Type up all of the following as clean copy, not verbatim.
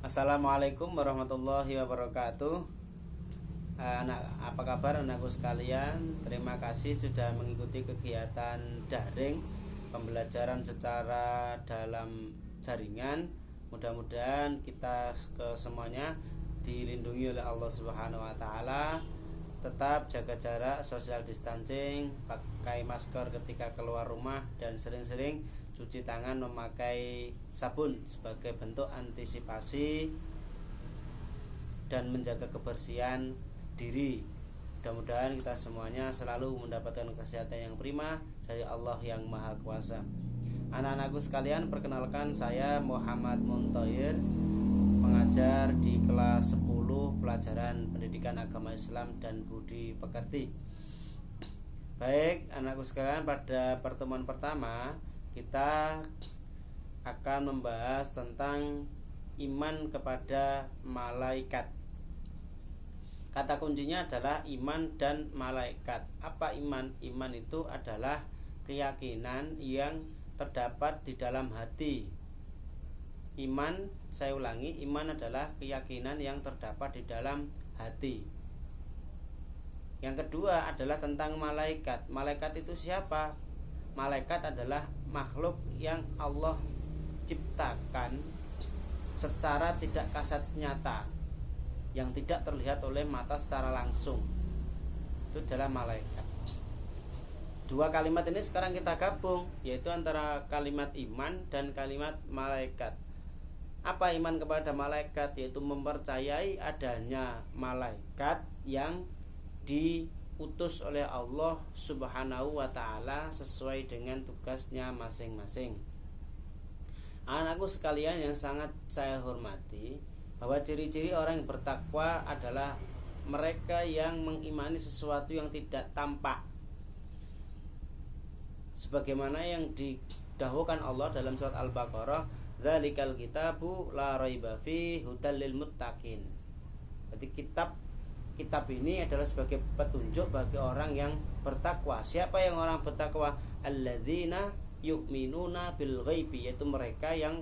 Assalamualaikum warahmatullahi wabarakatuh. Apa kabar anakku sekalian? Terima kasih sudah mengikuti kegiatan daring pembelajaran secara dalam jaringan. Mudah-mudahan kita semuanya dilindungi oleh Allah Subhanahu wa taala. Tetap jaga jarak, social distancing, pakai masker ketika keluar rumah, dan sering-sering cuci tangan memakai sabun sebagai bentuk antisipasi dan menjaga kebersihan diri. Mudah-mudahan kita semuanya selalu mendapatkan kesehatan yang prima dari Allah yang Maha Kuasa. Anak-anakku sekalian, perkenalkan saya Muhammad Muntohir, pengajar di kelas 10 pelajaran pendidikan agama Islam dan budi pekerti. Baik, anakku sekalian, pada pertemuan pertama kita akan membahas tentang iman kepada malaikat. Kata kuncinya adalah iman dan malaikat. Apa iman? Iman itu adalah keyakinan yang terdapat di dalam hati. Iman, saya ulangi, iman adalah keyakinan yang terdapat di dalam hati. Yang kedua adalah tentang malaikat. Malaikat itu siapa? Malaikat adalah makhluk yang Allah ciptakan secara tidak kasat nyata, yang tidak terlihat oleh mata secara langsung. Itu adalah malaikat. Dua kalimat ini sekarang kita gabung, yaitu antara kalimat iman dan kalimat malaikat. Apa iman kepada malaikat? Yaitu mempercayai adanya malaikat yang diutus oleh Allah Subhanahu wa ta'ala sesuai dengan tugasnya masing-masing. Anakku sekalian yang sangat saya hormati, bahwa ciri-ciri orang yang bertakwa adalah mereka yang mengimani sesuatu yang tidak tampak, sebagaimana yang didahulukan Allah dalam surat Al-Baqarah, dzalikal kitabu la raiba fihi hudal lil muttaqin. Jadi kitab ini adalah sebagai petunjuk bagi orang yang bertakwa. Siapa yang orang bertakwa? Alladzina yu'minuna bil ghaibi, yaitu mereka yang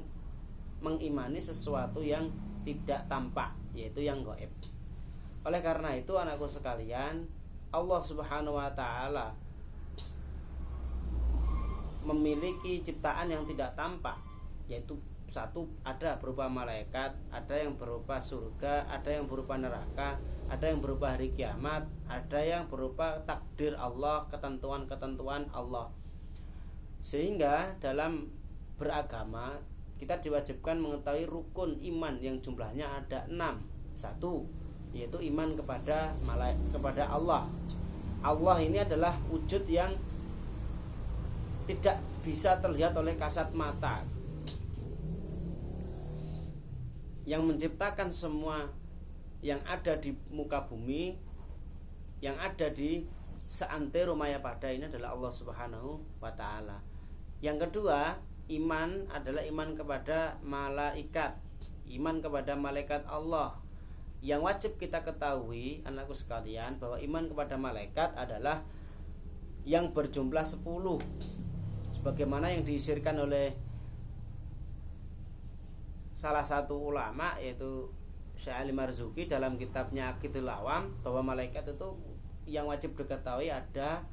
mengimani sesuatu yang tidak tampak, yaitu yang gaib. Oleh karena itu anakku sekalian, Allah Subhanahu wa taala memiliki ciptaan yang tidak tampak, yaitu satu, ada berupa malaikat, ada yang berupa surga, ada yang berupa neraka, ada yang berupa hari kiamat, ada yang berupa takdir Allah, ketentuan-ketentuan Allah. Sehingga dalam beragama kita diwajibkan mengetahui rukun iman yang jumlahnya ada 6. Satu, yaitu iman kepada Allah. Allah ini adalah wujud yang tidak bisa terlihat oleh kasat mata, yang menciptakan semua yang ada di muka bumi, yang ada di seantero maya pada ini adalah Allah Subhanahu wa ta'ala. Yang kedua, iman adalah iman kepada malaikat, iman kepada malaikat Allah. Yang wajib kita ketahui anakku sekalian, bahwa iman kepada malaikat adalah yang berjumlah 10, sebagaimana yang diisirkan oleh salah satu ulama, yaitu Syekh Ali Marzuki dalam kitabnya Aqidul Awam, bahwa malaikat itu yang wajib diketahui ada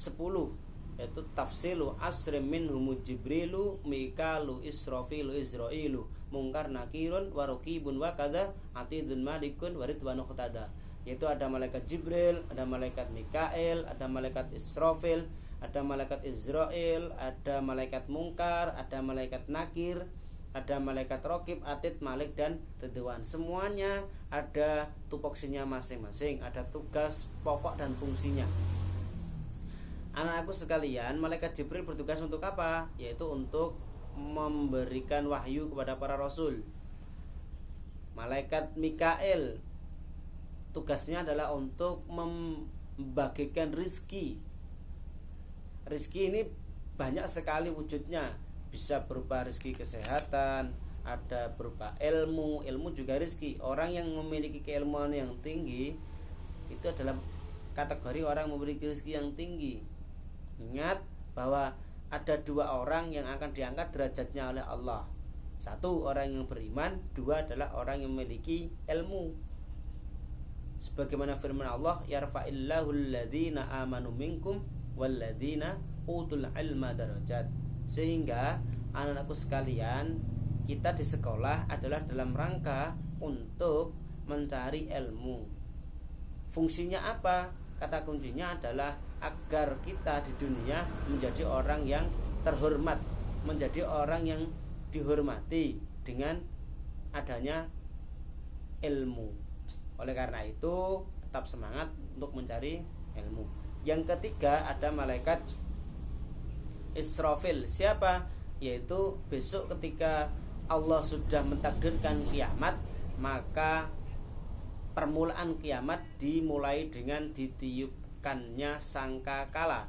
10, yaitu tafsilu asrim minhum jibrilu mikalu israfilu izrailu mungkar nakirun warukibun wakada atidun malikun waridwanu khutada. Yaitu ada malaikat Jibril, ada malaikat Mikail, ada malaikat Israfil, ada malaikat Izrail, ada malaikat Mungkar, ada malaikat Nakir, ada malaikat Rokib, Atid, Malik, dan Ridwan. Semuanya ada tupoksinya masing-masing, ada tugas pokok dan fungsinya. Anak-anakku sekalian, malaikat Jibril bertugas untuk apa? Yaitu untuk memberikan wahyu kepada para rasul. Malaikat Mikail tugasnya adalah untuk membagikan rizki. Rizki ini banyak sekali wujudnya, bisa berupa rizki kesehatan, ada berupa ilmu juga rizki. Orang yang memiliki keilmuan yang tinggi itu adalah kategori orang memiliki rizki yang tinggi. Ingat bahwa ada 2 orang yang akan diangkat derajatnya oleh Allah. Satu, orang yang beriman. Dua, adalah orang yang memiliki ilmu. Sebagaimana firman Allah, yarfa'illahu alladzina amanu minkum walladzina utul ilma darajat. Sehingga anak-anakku sekalian, kita di sekolah adalah dalam rangka untuk mencari ilmu. Fungsinya apa? Kata kuncinya adalah agar kita di dunia menjadi orang yang terhormat, menjadi orang yang dihormati dengan adanya ilmu. Oleh karena itu, tetap semangat untuk mencari ilmu. Yang ketiga, ada malaikat Israfil. Siapa? Yaitu besok ketika Allah sudah mentakdirkan kiamat, maka permulaan kiamat dimulai dengan ditiupkannya sangkakala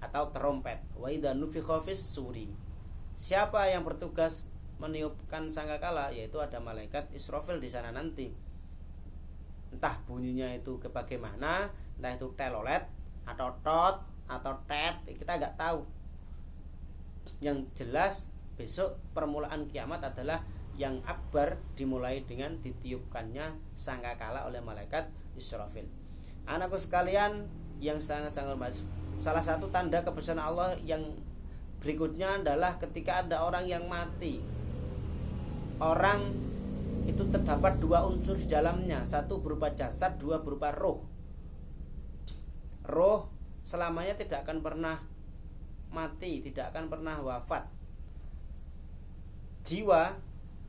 atau terompet. Wa idza nufikha fis suri. Siapa yang bertugas meniupkan sangkakala? Yaitu ada malaikat Israfil di sana nanti. Entah bunyinya itu bagaimana, entah itu telolet atau tot atau tet, kita nggak tahu. Yang jelas besok permulaan kiamat adalah yang akbar dimulai dengan ditiupkannya sangkakala oleh malaikat Israfil. Anakku sekalian yang sangat-sangat hormat, salah satu tanda kebesaran Allah yang berikutnya adalah ketika ada orang yang mati. Orang itu terdapat dua unsur di dalamnya, satu berupa jasad, dua berupa roh. Roh selamanya tidak akan pernah mati, tidak akan pernah wafat. Jiwa,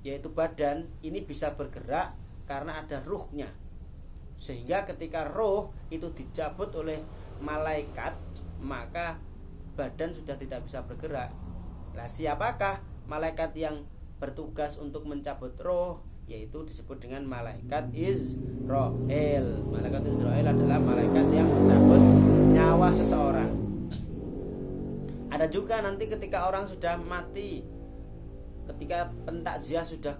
yaitu badan, ini bisa bergerak karena ada ruhnya. Sehingga ketika roh itu dicabut oleh malaikat, maka badan sudah tidak bisa bergerak. Nah, siapakah malaikat yang bertugas untuk mencabut roh? Yaitu disebut dengan malaikat Israel. Malaikat Israel adalah malaikat yang mencabut nyawa seseorang. Ada juga nanti ketika orang sudah mati, ketika pentakziah sudah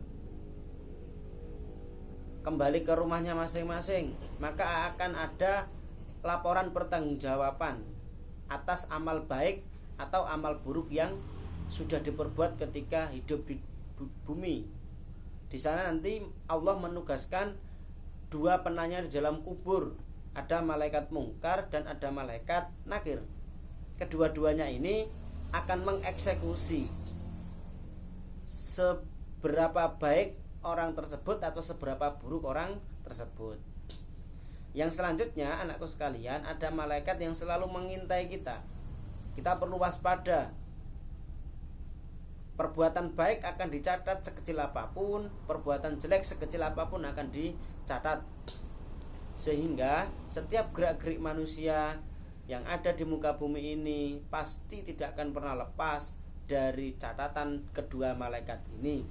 kembali ke rumahnya masing-masing, maka akan ada laporan pertanggungjawaban atas amal baik atau amal buruk yang sudah diperbuat ketika hidup di bumi. Di sana nanti Allah menugaskan dua penanya di dalam kubur, ada malaikat mungkar dan ada malaikat nakir. Kedua-duanya ini akan mengeksekusi seberapa baik orang tersebut atau seberapa buruk orang tersebut. Yang selanjutnya, anakku sekalian, ada malaikat yang selalu mengintai kita. Kita perlu waspada. Perbuatan baik akan dicatat sekecil apapun, perbuatan jelek sekecil apapun akan dicatat. Sehingga setiap gerak-gerik manusia yang ada di muka bumi ini pasti tidak akan pernah lepas dari catatan kedua malaikat ini.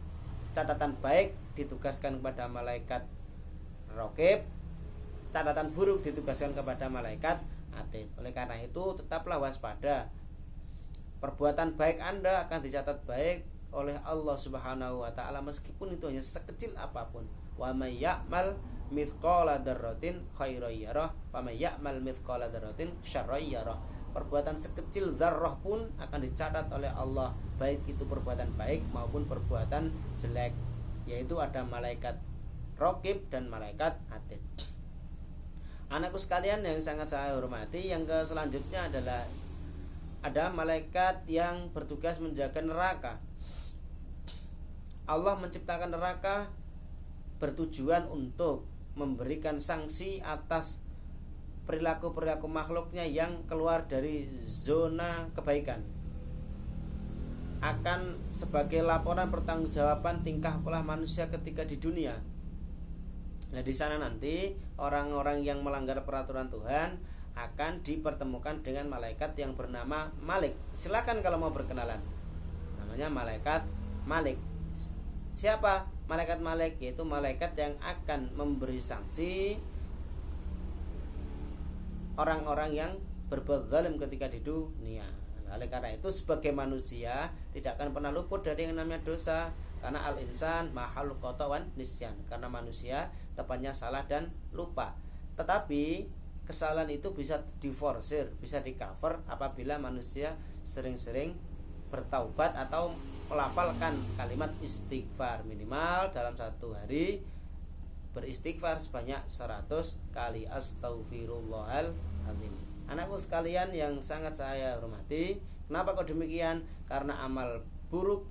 Catatan baik ditugaskan kepada malaikat Raqib, catatan buruk ditugaskan kepada malaikat Atid. Oleh karena itu tetaplah waspada. Perbuatan baik Anda akan dicatat baik oleh Allah Subhanahu wa taala meskipun itu hanya sekecil apapun. Wa may ya'mal mithqala dzarratin khairan yarah, wa may ya'mal mithqala dzarratin syarran yarah. Perbuatan sekecil zarrah pun akan dicatat oleh Allah, baik itu perbuatan baik maupun perbuatan jelek. Yaitu ada malaikat Raqib dan malaikat Atid. Anakku sekalian yang sangat saya hormati, yang selanjutnya adalah ada malaikat yang bertugas menjaga neraka. Allah menciptakan neraka bertujuan untuk memberikan sanksi atas perilaku-perilaku makhluknya yang keluar dari zona kebaikan. Akan sebagai laporan pertanggungjawaban tingkah pola manusia ketika di dunia. Nah, di sana nanti orang-orang yang melanggar peraturan Tuhan akan dipertemukan dengan malaikat yang bernama Malik. Silakan kalau mau berkenalan. Namanya malaikat Malik. Siapa malaikat Malik? Yaitu malaikat yang akan memberi sanksi orang-orang yang berbuat zalim ketika di dunia. Oleh karena itu sebagai manusia tidak akan pernah luput dari yang namanya dosa, karena al-insan makhluk khotowan nisyan, karena manusia tepatnya salah dan lupa. Tetapi kesalahan itu bisa diforsir, bisa di cover apabila manusia sering-sering bertaubat atau melafalkan kalimat istighfar. Minimal dalam satu hari beristighfar sebanyak 100 kali astaghfirullahaladzim. Anakku sekalian yang sangat saya hormati, kenapa kok demikian? Karena amal buruk,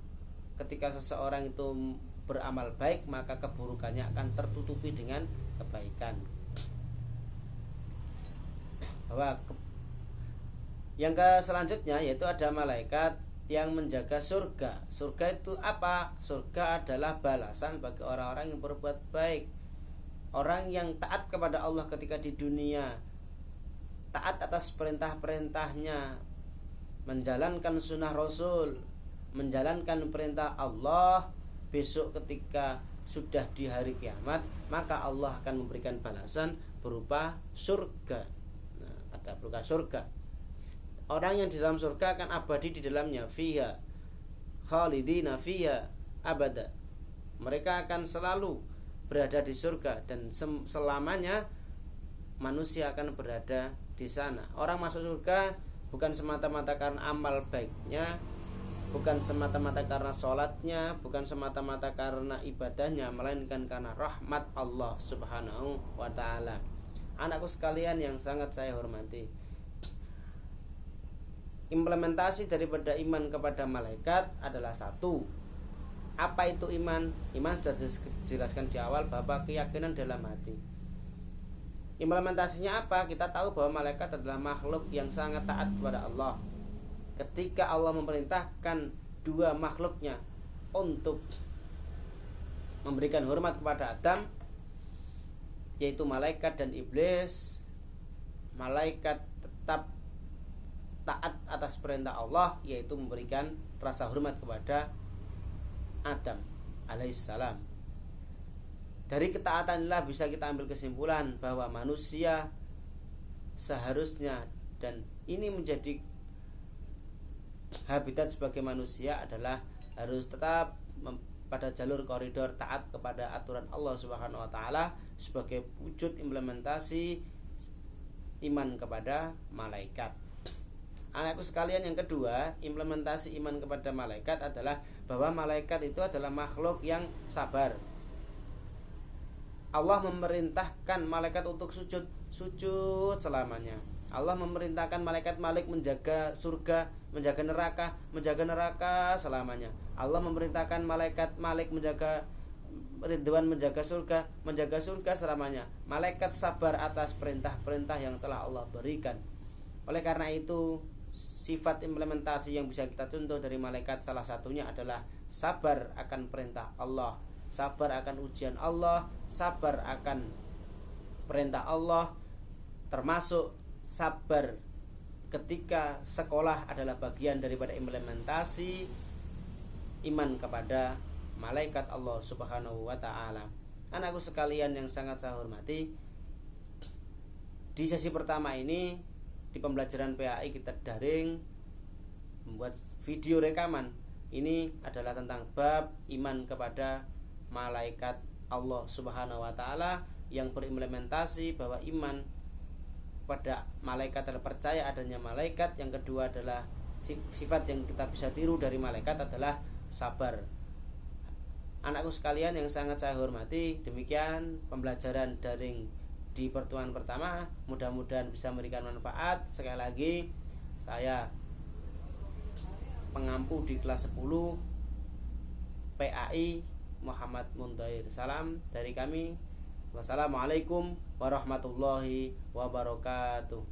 ketika seseorang itu beramal baik, maka keburukannya akan tertutupi dengan kebaikan. Yang selanjutnya yaitu ada malaikat yang menjaga surga. Surga itu apa? Surga adalah balasan bagi orang-orang yang berbuat baik. Orang yang taat kepada Allah ketika di dunia, taat atas perintah-perintahnya, menjalankan sunnah Rasul, menjalankan perintah Allah, besok ketika sudah di hari kiamat, maka Allah akan memberikan balasan berupa surga. Ada berupa surga. Orang yang di dalam surga akan abadi di dalamnya, fiha khalidina fiha abada. Mereka akan selalu berada di surga dan selamanya manusia akan berada di sana. Orang masuk surga bukan semata-mata karena amal baiknya, bukan semata-mata karena sholatnya, bukan semata-mata karena ibadahnya, melainkan karena rahmat Allah subhanahu wa ta'ala. Anakku sekalian yang sangat saya hormati, implementasi daripada iman kepada malaikat adalah satu. Apa itu iman? Iman sudah dijelaskan di awal, bahwa keyakinan dalam hati. Implementasinya apa? Kita tahu bahwa malaikat adalah makhluk yang sangat taat kepada Allah. Ketika Allah memerintahkan dua makhluknya untuk memberikan hormat kepada Adam, yaitu malaikat dan iblis, malaikat tetap taat atas perintah Allah, yaitu memberikan rasa hormat kepada Adam alaihissalam. Dari ketaatan inilah bisa kita ambil kesimpulan bahwa manusia seharusnya, dan ini menjadi habitat sebagai manusia, adalah harus tetap pada jalur koridor taat kepada aturan Allah Subhanahu wa taala sebagai wujud implementasi iman kepada malaikat. Anakku sekalian yang kedua, implementasi iman kepada malaikat adalah bahwa malaikat itu adalah makhluk yang sabar. Allah memerintahkan malaikat untuk sujud selamanya. Allah memerintahkan malaikat Malik menjaga surga, menjaga neraka selamanya. Allah memerintahkan malaikat Malik menjaga Ridwan, menjaga surga selamanya. Malaikat sabar atas perintah-perintah yang telah Allah berikan. Oleh karena itu, sifat implementasi yang bisa kita contoh dari malaikat salah satunya adalah sabar akan perintah Allah, sabar akan ujian Allah, sabar akan perintah Allah, termasuk sabar ketika sekolah adalah bagian daripada implementasi iman kepada malaikat Allah Subhanahu wa ta'ala. Anakku sekalian yang sangat saya hormati, di sesi pertama ini, di pembelajaran PAI kita daring membuat video rekaman. Ini adalah tentang bab iman kepada malaikat Allah Subhanahu wa ta'ala, yang berimplementasi bahwa iman pada malaikat adalah percaya adanya malaikat. Yang kedua adalah sifat yang kita bisa tiru dari malaikat adalah sabar. Anakku sekalian yang sangat saya hormati, demikian pembelajaran daring di pertemuan pertama, mudah-mudahan bisa memberikan manfaat. Sekali lagi, saya pengampu di kelas 10 PAI Muhammad Mundair. Salam dari kami. Wassalamualaikum warahmatullahi wabarakatuh.